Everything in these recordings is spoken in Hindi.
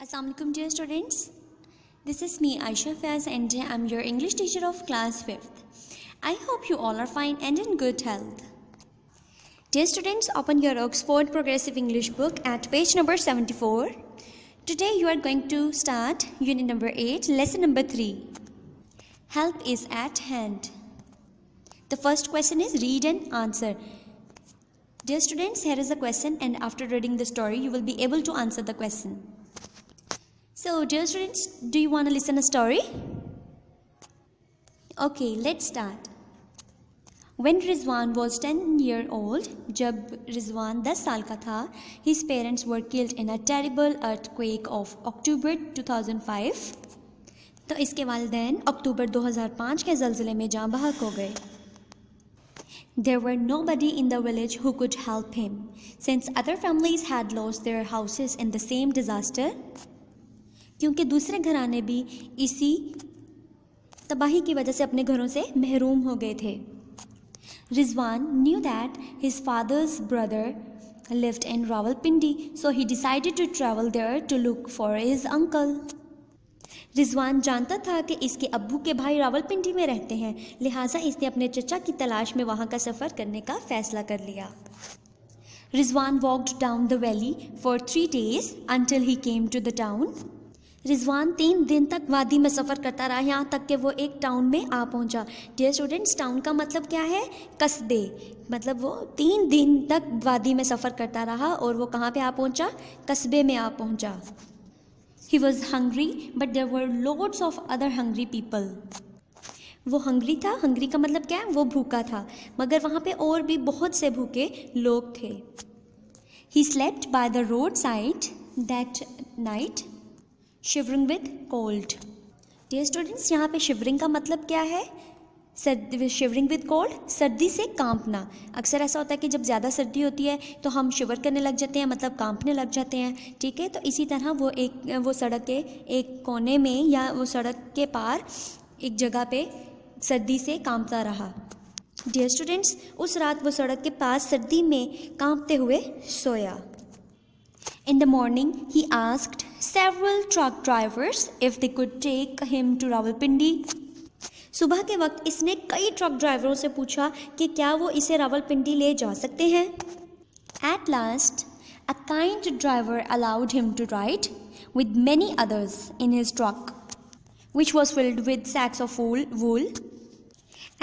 Assalamualaikum dear students. This is me Aisha Faz and I am your English teacher of class 5th. I hope you all are fine and in good health. Dear students, open your Oxford Progressive English book at page number 74. Today you are going to start unit number 8, lesson number 3. Help is at hand. The first question is read and answer. Dear students, here is a question and after reading the story you will be able to answer the question. So, dear students, do you want to listen a story? Okay, let's start. When Rizwan was 10 years old, जब रिजवान 10 साल का था, his parents were killed in a terrible earthquake of October 2005. तो इसके वालिदैन अक्टूबर 2005 के ज़लज़ले में जाँ बहक हो गए. There were nobody in the village who could help him, since other families had lost their houses in the same disaster. क्योंकि दूसरे घराने भी इसी तबाही की वजह से अपने घरों से महरूम हो गए थे. Rizwan knew that his father's brother lived in Rawalpindi, so he decided to travel there to look for his uncle. Rizwan जानता था कि इसके अब्बू के भाई रावलपिंडी में रहते हैं, लिहाजा इसने अपने चचा की तलाश में वहाँ का सफ़र करने का फ़ैसला कर लिया. Rizwan walked down the valley for 3 days until he came to the town. Rizwan 3 दिन तक वादी में सफ़र करता रहा, यहाँ तक कि वो एक टाउन में आ पहुँचा. डियर स्टूडेंट्स, टाउन का मतलब क्या है? कस्बे. मतलब वो 3 दिन तक वादी में सफ़र करता रहा और वो कहाँ पे आ पहुँचा? कस्बे में आ पहुँचा. He was hungry, but there were loads of other hungry people. वो हंग्री था. हंग्री का मतलब क्या है? वो भूखा था, मगर वहाँ पे और भी बहुत से भूखे लोग थे. He slept by the roadside that night, shivering with cold. Dear students, यहाँ पे shivering का मतलब क्या है? शिवरिंग विद कोल्ड, सर्दी से कांपना. अक्सर ऐसा होता है कि जब ज़्यादा सर्दी होती है तो हम शिवर करने लग जाते हैं, मतलब कांपने लग जाते हैं. ठीक है, तो इसी तरह वो सड़क के एक कोने में या वो सड़क के पार एक जगह पे सर्दी से कांपता रहा. डियर स्टूडेंट्स, उस रात वो सड़क के पास सर्दी में कांपते हुए सोया. In the morning, he asked several truck drivers if they could take him to Rawalpindi. सुबह के वक्त इसने कई ट्रक ड्राइवरों से पूछा कि क्या वो इसे रावलपिंडी ले जा सकते हैं. At last, a kind driver allowed him to ride with many others in his truck, which was filled with sacks of wool.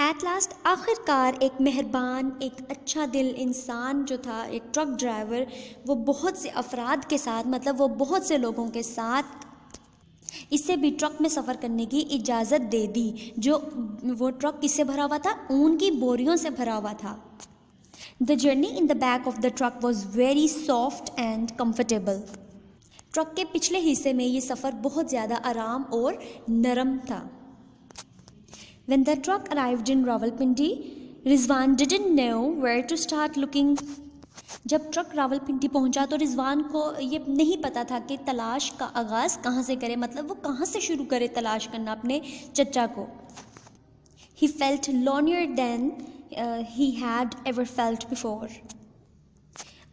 At last, आखिरकार एक मेहरबान, एक अच्छा दिल इंसान जो था, एक ट्रक ड्राइवर, वो बहुत से अफराद के साथ, मतलब वो बहुत से लोगों के साथ इससे भी ट्रक में सफ़र करने की इजाज़त दे दी. जो वो ट्रक किससे भरा हुआ था? ऊन की बोरियों से भरा हुआ था. The journey in the back of the truck was very soft and comfortable. Truck के पिछले हिस्से में ये सफ़र बहुत ज़्यादा आराम और नरम था. When the truck arrived in Rawalpindi, Rizwan didn't know where to start looking. जब ट्रक रावलपिंडी पहुंचा तो रिजवान को ये नहीं पता था कि तलाश का आगाज़ कहाँ से करे, मतलब वो कहाँ से शुरू करे तलाश करना अपने चचा को. He felt lonelier than he had ever felt before.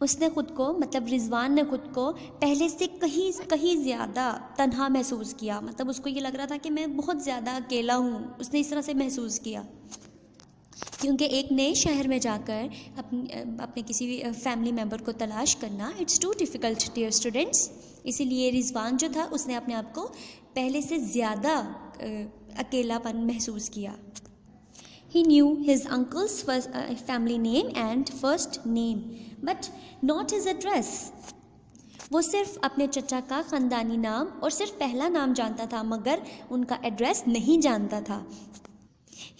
उसने ख़ुद को, मतलब रिजवान ने ख़ुद को पहले से कहीं ज़्यादा तन्हा महसूस किया. मतलब उसको ये लग रहा था कि मैं बहुत ज़्यादा अकेला हूँ. उसने इस तरह से महसूस किया क्योंकि एक नए शहर में जाकर अपने किसी फैमिली मेम्बर को तलाश करना, it's too difficult dear students. इसीलिए रिजवान जो था उसने अपने आप को पहले से ज़्यादा अकेलापन महसूस किया. He knew his uncle's family name and first name, but not his address. वो सिर्फ अपने चचा का ख़ानदानी नाम और सिर्फ पहला नाम जानता था, मगर उनका एड्रेस नहीं जानता था.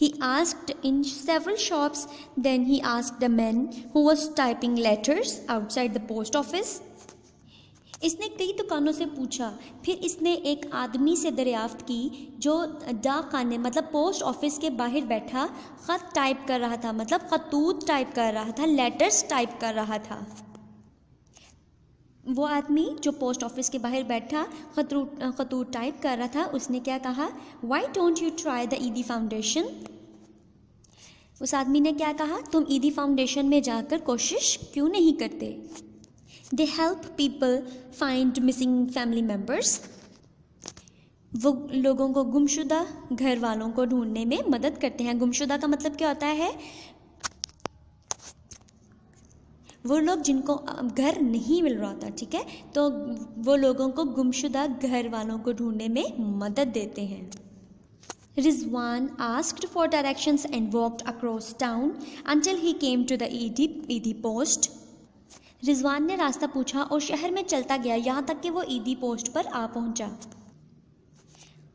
He asked in several shops, then he asked a man who was typing letters outside the post office. इसने कई दुकानों से पूछा, फिर इसने एक आदमी से दरियाफ्त की जो डाक खाने, मतलब पोस्ट ऑफिस के बाहर बैठा ख़त टाइप कर रहा था, मतलब खतूत टाइप कर रहा था, लेटर्स टाइप कर रहा था. वो आदमी जो पोस्ट ऑफिस के बाहर बैठा खतूत टाइप कर रहा था, उसने क्या कहा? Why don't you try the ईदी फाउंडेशन? उस आदमी ने क्या कहा? तुम ईदी फाउंडेशन में जाकर कोशिश क्यों नहीं करते? They help people find missing family members, वो लोगों को गुमशुदा घर वालों को ढूंढने में मदद करते हैं। गुमशुदा का मतलब क्या होता है? वो लोग जिनको घर नहीं मिल रहा था, ठीक है, तो वो लोगों को गुमशुदा घर वालों को ढूंढने में मदद देते हैं। Rizwan asked for directions and walked across town until he came to the ईदी पोस्ट। रिजवान ने रास्ता पूछा और शहर में चलता गया यहाँ तक कि वो ईदी पोस्ट पर आ पहुंचा।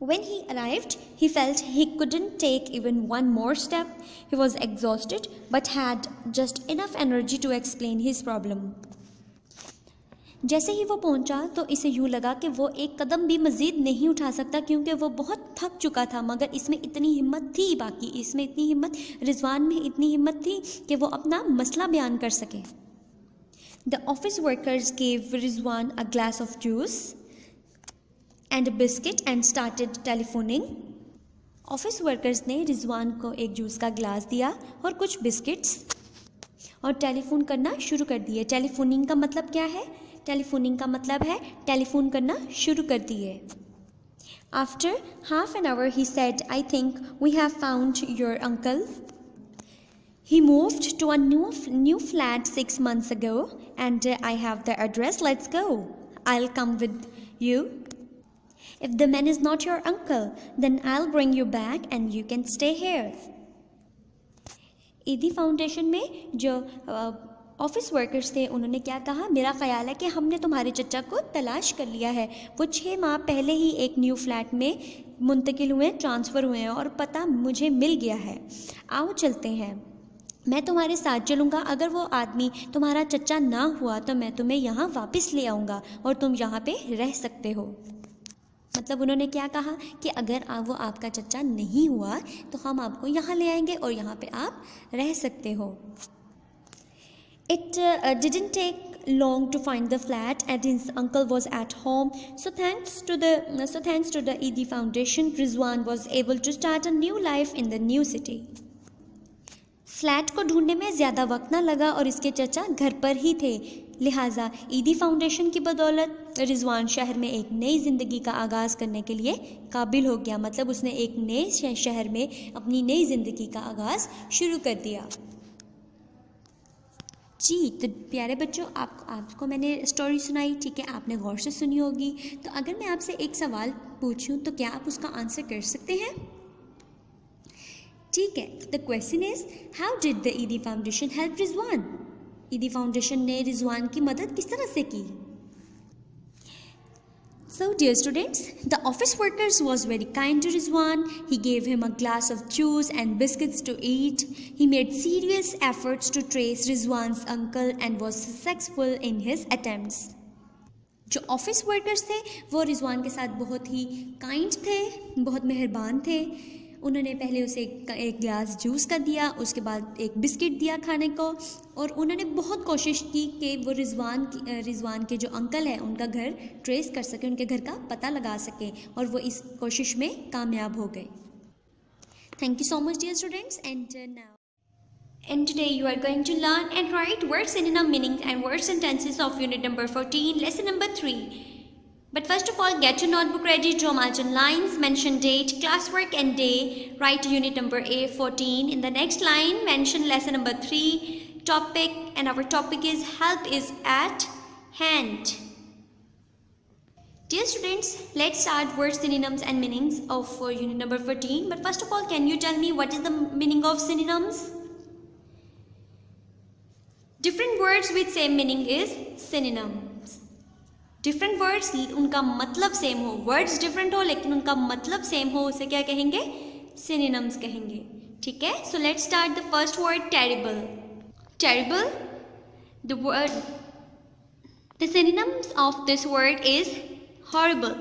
When he arrived, he felt he couldn't take even one more step. He was exhausted but had just enough energy to explain his problem. जैसे ही वो पहुंचा तो इसे यूँ लगा कि वो एक कदम भी मज़ीद नहीं उठा सकता क्योंकि वो बहुत थक चुका था, मगर इसमें इतनी हिम्मत थी, इसमें इतनी हिम्मत, रिजवान में इतनी हिम्मत थी कि वो अपना मसला बयान कर सके। The office workers gave Rizwan a glass of juice and a biscuit and started telephoning. Office workers ने रिजवान को एक जूस का गिलास दिया और कुछ बिस्किट्स और टेलीफोन करना शुरू कर दिए। टेलीफोनिंग का मतलब क्या है? टेलीफोनिंग का मतलब है टेलीफोन करना शुरू कर दिए। After half an hour he said, I think we have found your uncle. He moved to a new flat 6 months ago and I have the address. Let's go. I'll come with you. If the man is not your uncle, then I'll bring you back and you can stay here. ईदी फाउंडेशन में जो ऑफिस वर्कर्स थे उन्होंने क्या कहा? मेरा ख्याल है कि हमने तुम्हारे चचा को तलाश कर लिया है। वो 6 माह पहले ही एक न्यू फ्लैट में मुंतकिल हुए, ट्रांसफ़र हुए हैं और पता मुझे मिल गया है। आओ चलते हैं, मैं तुम्हारे साथ चलूँगा। अगर वो आदमी तुम्हारा चचा ना हुआ तो मैं तुम्हें यहाँ वापस ले आऊँगा और तुम यहाँ पे रह सकते हो। मतलब उन्होंने क्या कहा कि अगर वो आपका चचा नहीं हुआ तो हम आपको यहाँ ले आएंगे और यहाँ पे आप रह सकते हो। It didn't take long to find the flat and his uncle was at home. So thanks to the Eidi Foundation, Rizwan was able to start a new life in the new city. Flat को ढूंढने में ज़्यादा वक्त ना लगा और इसके चचा घर पर ही थे, लिहाजा ईदी फाउंडेशन की बदौलत रिजवान शहर में एक नई ज़िंदगी का आगाज़ करने के लिए काबिल हो गया। मतलब उसने एक नए शहर में अपनी नई ज़िंदगी का आगाज़ शुरू कर दिया। जी तो प्यारे बच्चों, आपको मैंने स्टोरी सुनाई, ठीक है, आपने गौर से सुनी होगी। तो अगर मैं आपसे एक सवाल पूछूं तो क्या आप उसका आंसर कर सकते हैं? ठीक है, the question is how did the ईदी फाउंडेशन हेल्प रिजवान? ईदी फाउंडेशन ने रिजवान की मदद किस तरह से की? So dear students, the office workers was very kind to Rizwan. He gave him a glass of juice and biscuits to eat. He made serious efforts to trace Rizwan's uncle and was successful in his attempts. जो ऑफिस वर्कर्स थे वो रिजवान के साथ बहुत ही काइंड थे, बहुत मेहरबान थे। उन्होंने पहले उसे एक गिलास जूस का दिया, उसके बाद एक बिस्किट दिया खाने को, और उन्होंने बहुत कोशिश की कि वो रिजवान के जो अंकल है उनका घर ट्रेस कर सके, उनके घर का पता लगा सके, और वो इस कोशिश में कामयाब हो गए। Thank you so much dear students, and today you are going to learn and write word synonym meanings and word sentences of unit number 14, lesson number 3. But first of all, get your notebook ready, draw margin lines, mention date, classwork and day, write unit number A14. In the next line, mention lesson number 3, topic, and our topic is help is at hand. Dear students, let's start word synonyms and meanings of unit number 14. But first of all, can you tell me what is the meaning of synonyms? Different words with same meaning is synonyms. Different words उनका मतलब सेम हो, वर्ड्स डिफरेंट हो लेकिन उनका मतलब सेम हो, उसे क्या कहेंगे? सिनोनिम्स कहेंगे। ठीक है, so let's start the first word terrible. Terrible, the synonyms of this word is horrible.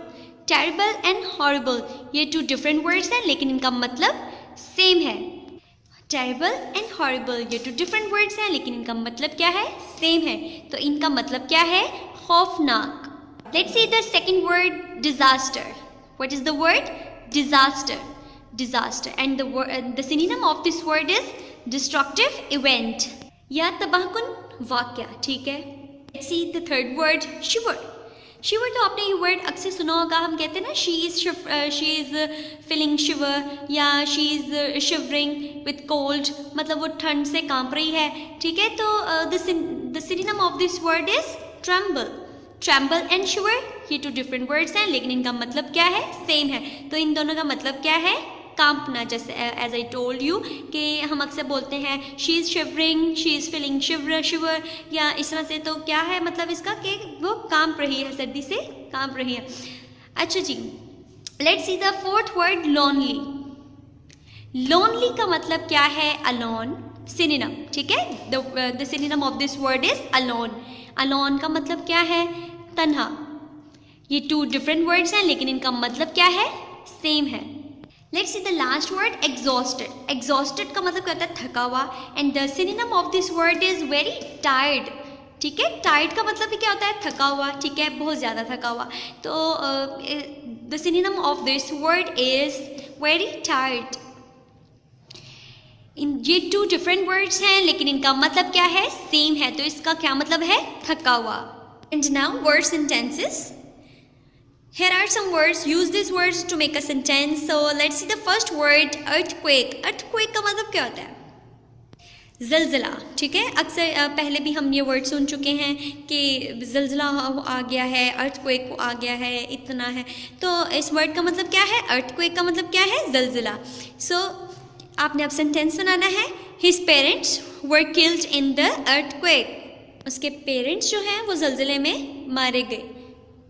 Terrible and horrible ये 2 डिफरेंट वर्ड्स हैं लेकिन इनका मतलब सेम है। टेरिबल एंड हॉरिबल ये 2 डिफरेंट वर्ड्स हैं लेकिन इनका मतलब क्या है? सेम है। तो इनका मतलब क्या है? खौफनाक। Let's see the second word, disaster. What is the word? Disaster. Disaster. And the synonym of this word is destructive event. या तबाहकुन वाक़या। ठीक है, Let's see the third word, shiver. शिवर तो आपने ये वर्ड अक्सर सुना होगा. हम कहते हैं ना शी इज़ फीलिंग शिवर या she is shivering with cold, मतलब वो ठंड से कांप रही है. ठीक है, तो the synonym of this word is tremble. Tremble and shiver ये 2 डिफरेंट वर्ड्स हैं, लेकिन इनका मतलब क्या है, सेम है. तो इन दोनों का मतलब क्या है, कांपना. जैसे एज आई टोल्ड यू कि हम अक्सर बोलते हैं she is shivering, she is feeling shiver या इस तरह से. तो क्या है मतलब इसका कि वो कांप रही है, सर्दी से कांप रही है. अच्छा जी, let's see the fourth word, lonely. Lonely का मतलब क्या है, अलोन. सिनोनिम, ठीक है, the synonym of this word is alone. Alone का मतलब क्या है, तन्हा. ये 2 डिफरेंट वर्ड्स हैं, लेकिन इनका मतलब क्या है, सेम है. Let's see the last word, exhausted. Exhausted का मतलब क्या होता है, थका हुआ. And the synonym of this word is very tired. ठीक है, टायर्ड का मतलब भी क्या होता है, थका हुआ. ठीक है, बहुत ज़्यादा थका हुआ. तो the synonym of this word is very tired. ये 2 डिफरेंट वर्ड्स हैं, लेकिन इनका मतलब क्या है, सेम है. तो इसका क्या मतलब है, थका हुआ. And now word sentences. Here are some words. Use these words to make a sentence. So let's see the first word, earthquake. Earthquake का मतलब क्या होता है, ज़लज़ला. ठीक है, अक्सर पहले भी हम ये वर्ड सुन चुके हैं कि ज़लज़ला आ गया है, earthquake आ गया है, इतना है. तो इस वर्ड का मतलब क्या है, earthquake का मतलब क्या है, ज़लज़ला. So आपने अब सेंटेंस बनाना है. His parents were killed in the earthquake. उसके पेरेंट्स जो हैं वो ज़लज़ले में मारे गए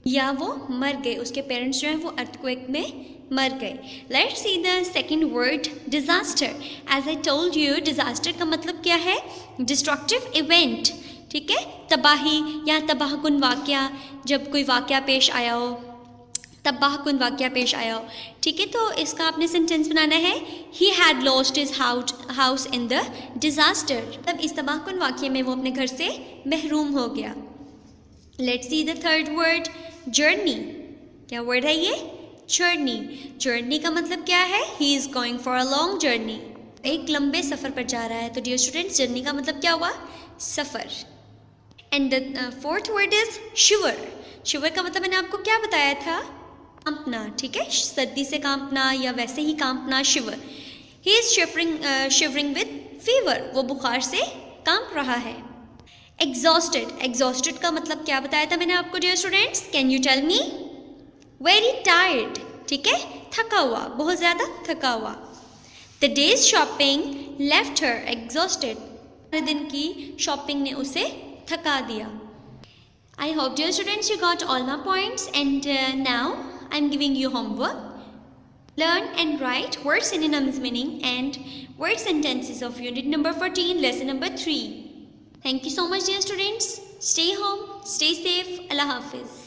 या वो मर गए. उसके पेरेंट्स जो हैं वो अर्थक्वेक में मर गए. Let's see the second word, disaster. As I told you, disaster का मतलब क्या है, डिस्ट्रक्टिव इवेंट. ठीक है, तबाही या तबाहकुन वाक़या. जब कोई वाक़या पेश आया हो, तबाहकुन वाक़या पेश आया हो. ठीक है, तो इसका आपने सेंटेंस बनाना है, he had lost his house in the disaster. तब इस तबाहकुन वाक़ये में वो अपने घर से महरूम हो गया. Let's see the third word, journey. क्या वर्ड है ये, जर्नी. जर्नी का मतलब क्या है, he is going for a long journey. एक लंबे सफ़र पर जा रहा है. तो डियर स्टूडेंट्स, जर्नी का मतलब क्या हुआ, सफ़र. And the fourth word is shiver. Shiver का मतलब मैंने आपको क्या बताया था, कांपना. ठीक है, सर्दी से कांपना या वैसे ही कांपना, shiver. He is shivering with fever. वो बुखार से कांप रहा है. एग्जॉस्टेड. एग्जॉस्टेड का मतलब क्या बताया था मैंने आपको dear students, can you tell me, very tired. ठीक है, थका हुआ, बहुत ज़्यादा थका हुआ. The day's shopping left her exhausted. पूरे दिन की शॉपिंग ने उसे थका दिया. I hope dear students you got all my points. And now I am giving you homework. Learn and write word synonyms meaning and word sentences of unit number 14, lesson number 3. Thank you so much dear students. Stay home, stay safe. Allah Hafiz.